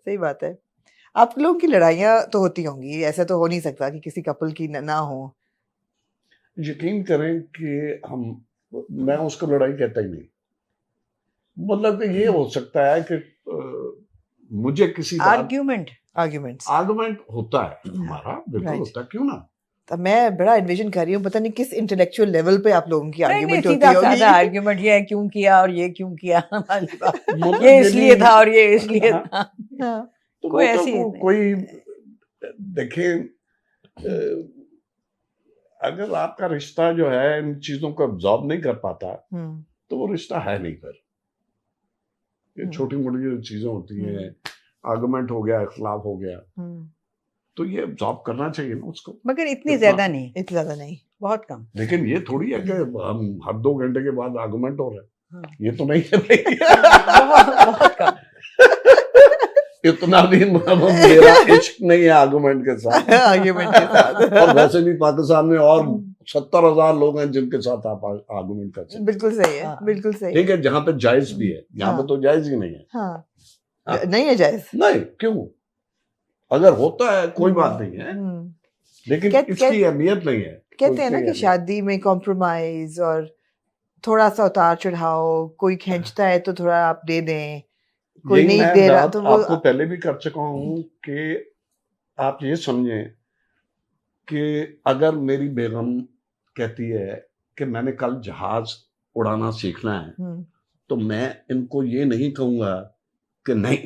सही बात है। आप लोगों की लड़ाइयाँ तो होती होंगी, ऐसा तो हो नहीं सकता कि किसी कपल की ना हो। यकीन करें कि मैं उसको लड़ाई कहता ही नहीं। मतलब ये हो सकता है कि मुझे किसी बात आर्गुमेंट होता है हमारा, बिल्कुल होता है, क्यों ना। तो मैं बड़ा एनविजन कर रही हूँ, पता नहीं किस इंटेलेक्चुअल लेवल पे आप लोगों की आर्गुमेंट होती होगी। सीधा आर्गुमेंट ये क्यों किया और ये क्यों किया वाली बात, ये इसलिए था और ये इसलिए था। तो कोई ऐसी कोई देखें, अगर आपका रिश्ता जो है इन चीजों को अब्सॉर्ब नहीं कर पाता तो वो रिश्ता है नहीं। फिर ये छोटी मोटी जो चीजें होती हैं, आर्गुमेंट हो गया, इख्लाफ हो गया, तो ये अब्सॉर्ब करना चाहिए ना उसको, मगर इतनी ज्यादा नहीं, बहुत कम। लेकिन ये थोड़ी है कि हम हर 2 घंटे के बाद आर्गुमेंट हो रहे हैं, ये तो नहीं है भाई। बहुत कम। इतना भी मेरा इश्क नहीं है आर्गुमेंट के साथ। और वैसे भी पाकिस्तान में और 70,000 लोग हैं जिनके साथ आप आर्गुमेंट कर सकते हैं। बिल्कुल सही है, बिल्कुल सही। ठीक है, जहाँ पे जायज भी है, यहाँ पे तो जायज ही नहीं है। नहीं है जायज, नहीं, क्यों? अगर होता है कोई बात नहीं है, लेकिन इसकी अहमियत नहीं है। कहते हैं ना कि शादी में कॉम्प्रोमाइज और थोड़ा सा उतार चढ़ाव, कोई खींचता है तो थोड़ा आप दे दें, कोई नहीं दे रहा तो वो आपको पहले भी कर चुका हूँ कि आप ये समझें कि अगर मेरी बेगम कहती है कि मैंने कल जहाज उड़ाना सीखना है, तो मैं इनको ये नहीं कहूंगा कि नहीं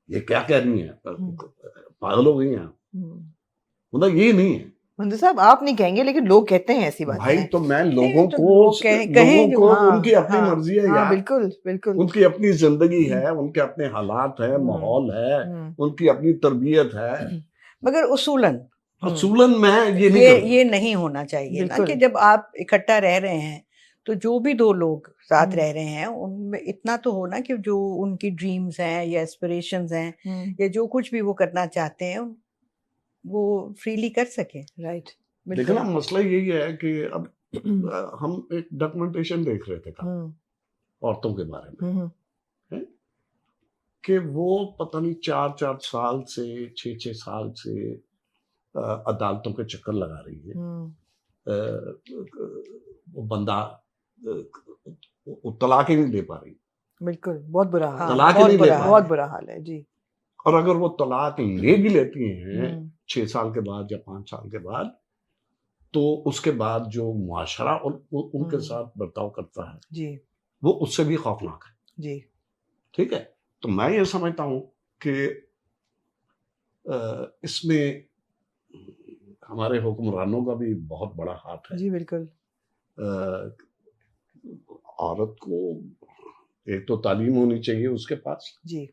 ये क्या कह रही है, पागल हो गई हैं, मतलब ये नहीं है। मंजूर साहब आप नहीं कहेंगे, लेकिन लोग कहते हैं ऐसी बातें। भाई तो मैं लोगों को उनकी अपनी मर्जी है यार, बिल्कुल बिल्कुल, उनकी अपनी जिंदगी है, उनके अपने हालात है, माहौल है, उनकी अपनी तरबियत है, मगर उसूलन मैं ये नहीं होना चाहिए ना कि जब आप इकट्ठा रह रहे हैं तो जो भी 2 लोग साथ रह रहे हैं उनमें इतना तो हो ना कि जो उनकी ड्रीम्स हैं या एस्पिरेशंस हैं या जो कुछ भी वो करना चाहते हैं वो फ्रीली कर सके। राइट। लेकिन अब मसला यही है कि अब हम एक डॉक्यूमेंटेशन देख रहे थे औरतों के बारे में, कि वो पता नहीं 4-4 साल से 6-6 साल से अदालतों के चक्कर लगा रही है। वो बंदा तलाक ही नहीं दे पा रही। बिल्कुल, बहुत बुरा हाल, तलाक ही नहीं दे पा रही, बहुत बुरा हाल है जी। और अगर वो तलाक ले भी लेती हैं 6 साल के बाद या 5 साल के बाद, तो उसके बाद जो मुआशरा उनके साथ बर्ताव करता है जी, वो उससे भी खौफनाक है जी। ठीक है, तो मैं ये समझता हूँ कि इसमें हमारे हुक्मरानों का भी बहुत बड़ा हाथ है जी। बिल्कुल। औरत को एक तो तालीम होनी चाहिए उसके पास जी,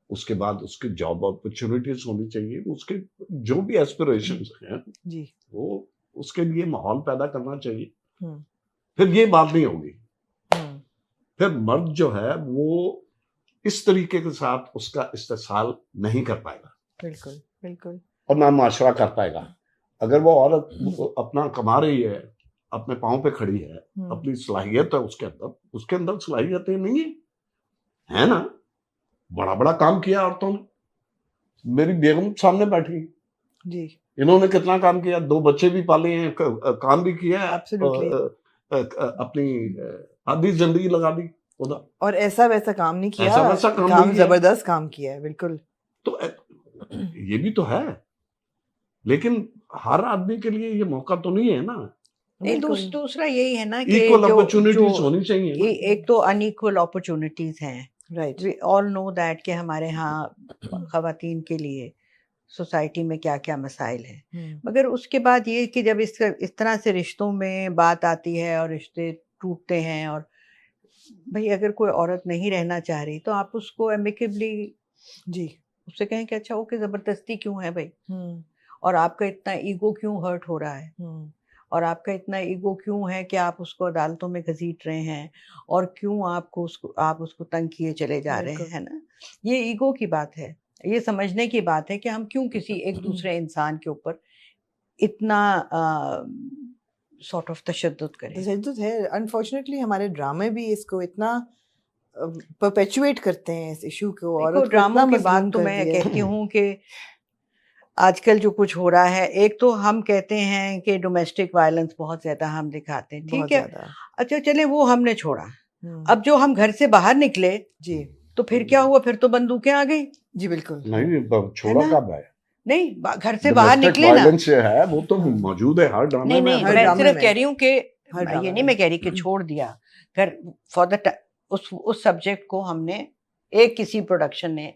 उसके बाद उसकी जॉब अपॉर्चुनिटीज होनी चाहिए, उसके जो भी एस्पिरेशंस हैं जी, वो उसके लिए माहौल पैदा करना चाहिए। फिर ये बात नहीं होगी, फिर मर्द जो है वो इस तरीके के साथ उसका इस्तेसाल नहीं कर पाएगा, बिल्कुल बिल्कुल, और ना माशरा कर पाएगा। अगर वो औरत अपना कमा रही है, अपने पाँव पे खड़ी है, अपनी सलाहियत है उसके अंदर सलाहियतें नहीं है ना, बड़ा बड़ा काम किया औरतों ने। मेरी बेगम सामने बैठी जी, इन्होंने कितना काम किया, 2 बच्चे भी पाले हैं, काम भी किया है, अपनी आधी जिंदगी लगा दी उधर, और ऐसा वैसा काम नहीं किया, ऐसा वैसा काम जबरदस्त काम किया है। बिल्कुल, तो ये भी तो है, लेकिन हर आदमी के लिए ये मौका तो नहीं है ना। नहीं, दूसरा यही है ना कि इक्वल अपॉर्चुनिटीज होनी चाहिए। एक तो अनइक्वल अपॉर्चुनिटीज हैं, right, we all know that कि हमारे यहाँ खवातीन के लिए सोसाइटी में क्या क्या मसाइल हैं, मगर उसके बाद ये कि जब इस तरह से रिश्तों में बात आती है और रिश्ते टूटते हैं, और भाई अगर कोई औरत नहीं रहना चाह रही तो आप उसको एमिकेबली जी उससे कहें कि अच्छा ओके, ज़बरदस्ती क्यों है भाई, और आपका इतना ईगो क्यों हर्ट हो रहा है, और आपका इतना ईगो क्यों है कि आप उसको अदालतों में घसीट रहे हैं, और क्यों आप उसको तंग किए चले जा रहे हैं ना। ये ईगो की बात है, ये समझने की बात है कि हम क्यों किसी एक दूसरे इंसान के ऊपर इतना सॉर्ट ऑफ तशद्दुद करें। तशद्दुद है। अनफॉर्चुनेटली हमारे ड्रामे भी इसको इतना परपेचुएट करते हैं इस इशू को, देखो, और ड्रामों की बात तो मैं कहती हूँ कि आजकल जो कुछ हो रहा है, एक तो हम कहते हैं कि डोमेस्टिक वायलेंस बहुत ज्यादा हम दिखाते हैं, ठीक है, अच्छा चले वो हमने छोड़ा। अब जो हम घर से बाहर निकले जी, तो फिर क्या हुआ, फिर तो बंदूकें आ गई। जी बिल्कुल। नहीं, छोड़ा कब है? नहीं, घर से बाहर निकले ना, वायलेंस है वो तो मौजूद है हर ड्रामे में। नहीं, मैं सिर्फ कह रही हूँ कि ये नहीं मैं कह रही कि छोड़ दिया घर फॉर द उस सब्जेक्ट को हमने एक किसी प्रोडक्शन ने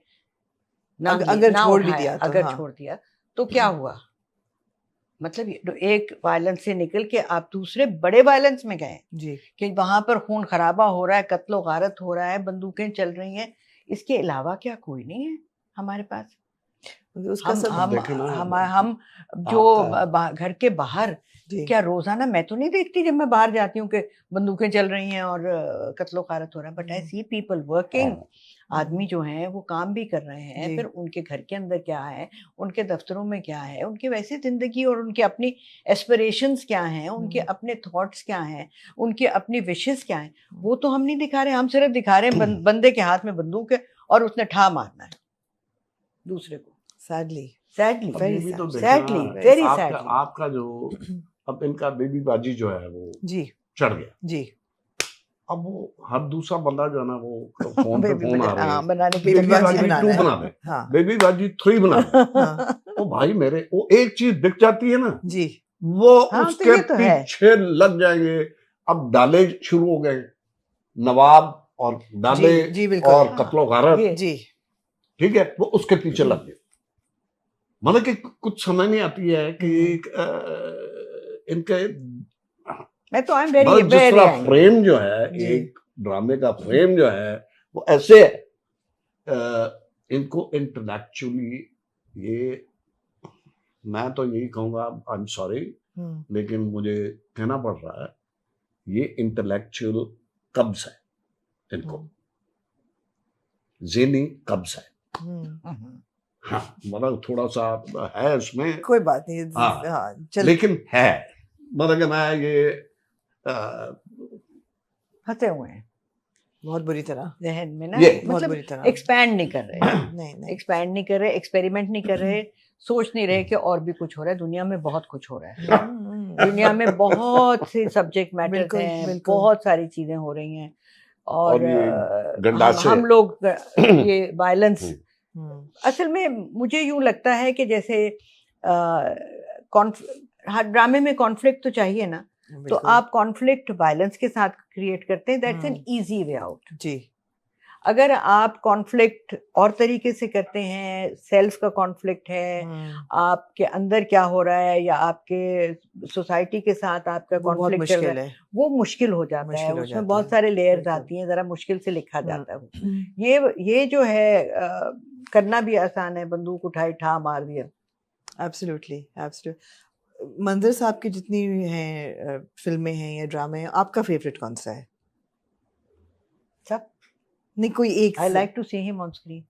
अगर छोड़ भी दिया तो, अगर छोड़ दिया तो क्या हुआ, मतलब एक वायलेंस से निकल के आप दूसरे बड़े वायलेंस में गए जी, कि वहां पर खून खराबा हो रहा है, कत्लो गारत हो रहा है, बंदूकें चल रही हैं, इसके अलावा क्या कोई नहीं है हमारे पास। उसका हम जो घर के बाहर क्या रोजाना मैं तो नहीं देखती जब मैं बाहर जाती हूँ कि बंदूकें चल रही हैं और कत्लो गारत हो रहा है, but I see people working, आदमी जो हैं वो काम भी कर रहे हैं, फिर उनके घर के अंदर क्या है, उनके दफ्तरों में क्या है, उनकी वैसी जिंदगी और उनकी अपनी एस्पिरेशंस क्या हैं, उनके अपने थॉट्स क्या हैं, उनकी अपनी विशेस क्या हैं, वो तो हम नहीं दिखा रहे। हम सिर्फ दिखा रहे हैं बंदे के हाथ में बंदूक है और उसने ठा मारना है दूसरे को। सैडली वेरी सैडली आपका जो अब इनका बेबीबाजी जो है वो जी चढ़ गया जी। अब वो हर दूसरा बंदा जो है ना वो फोन पे फोन आ रहा है बनाने के बेबीबाजी 2 बना दे, बेबीबाजी 3 बना दे। तो भाई मेरे वो एक चीज दिख जाती है ना जी, वो उसके पीछे लग जाएंगे। अब डाले शुरू हो गए, नवाब और डाले और कत्लो गारत जी, ठीक है, वो उसके पीछे लग गए। मतलब कि कुछ समझ नहीं आती है कि इनके मैं तो जिस तरह फ्रेम जो है, एक ड्रामे का फ्रेम जो है वो ऐसे इनको इंटेलेक्चुअली, ये मैं तो यही कहूंगा, आई एम सॉरी लेकिन मुझे कहना पड़ रहा है, ये इंटेलेक्चुअल कब्ज है इनको, ज़हनी कब्ज है। हाँ, मतलब थोड़ा सा है इसमें, कोई बात नहीं। हाँ, लेकिन है मतलब कि मैं ये फंसे हुए हैं बहुत बुरी तरह जहन में ना, बहुत बुरी तरह एक्सपैंड नहीं कर रहे नहीं एक्सपैंड नहीं कर रहे, एक्सपेरिमेंट नहीं कर रहे, सोच नहीं रहे कि और भी कुछ हो रहा है दुनिया में। बहुत कुछ हो रहा है दुनिया में, बहुत से सब्जेक्ट मैटर हैं, बहुत सारी चीजें हो रही हैं, और हम लोग ये वायलेंस, असल में मुझे यूं लगता है कि जैसे ड्रामे में कॉन्फ्लिक्ट तो चाहिए ना, तो आप कॉन्फ्लिक्ट वायलेंस के साथ क्रिएट करते हैं, that's an easy way out ji. अगर आप कॉन्फ्लिक्ट और तरीके से करते हैं, सेल्फ का कॉन्फ्लिक्ट है, आपके अंदर क्या हो रहा है या आपके सोसाइटी के साथ आपका कॉन्फ्लिक्ट चल रहा है, वो मुश्किल हो जाता है, उसमें बहुत सारे लेयर्स आती हैं, जरा मुश्किल से लिखा जाता है। ये जो है करना भी आसान है, बंदूक उठाई ठा मार दिया। एब्सोल्युटली मंजर साहब की जितनी हैं फिल्में हैं या ड्रामे हैं, आपका फेवरेट कौन सा है? सब नहीं, कोई एक। I like to see him on screen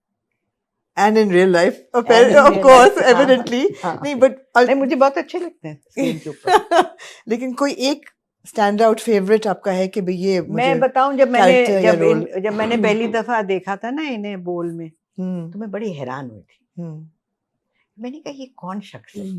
and in real life, of course, evidently. नहीं, but नहीं, मुझे बहुत अच्छे लगते हैं स्क्रीन के ऊपर। लेकिन कोई एक स्टैंड आउट फेवरेट आपका है कि भाई ये मैं बताऊं, जब मैंने पहली दफा देखा था ना इन्हें बोल में, तो मैं बड़ी हैरान हुई थी। मैंने कहा ये कौन शख्स है,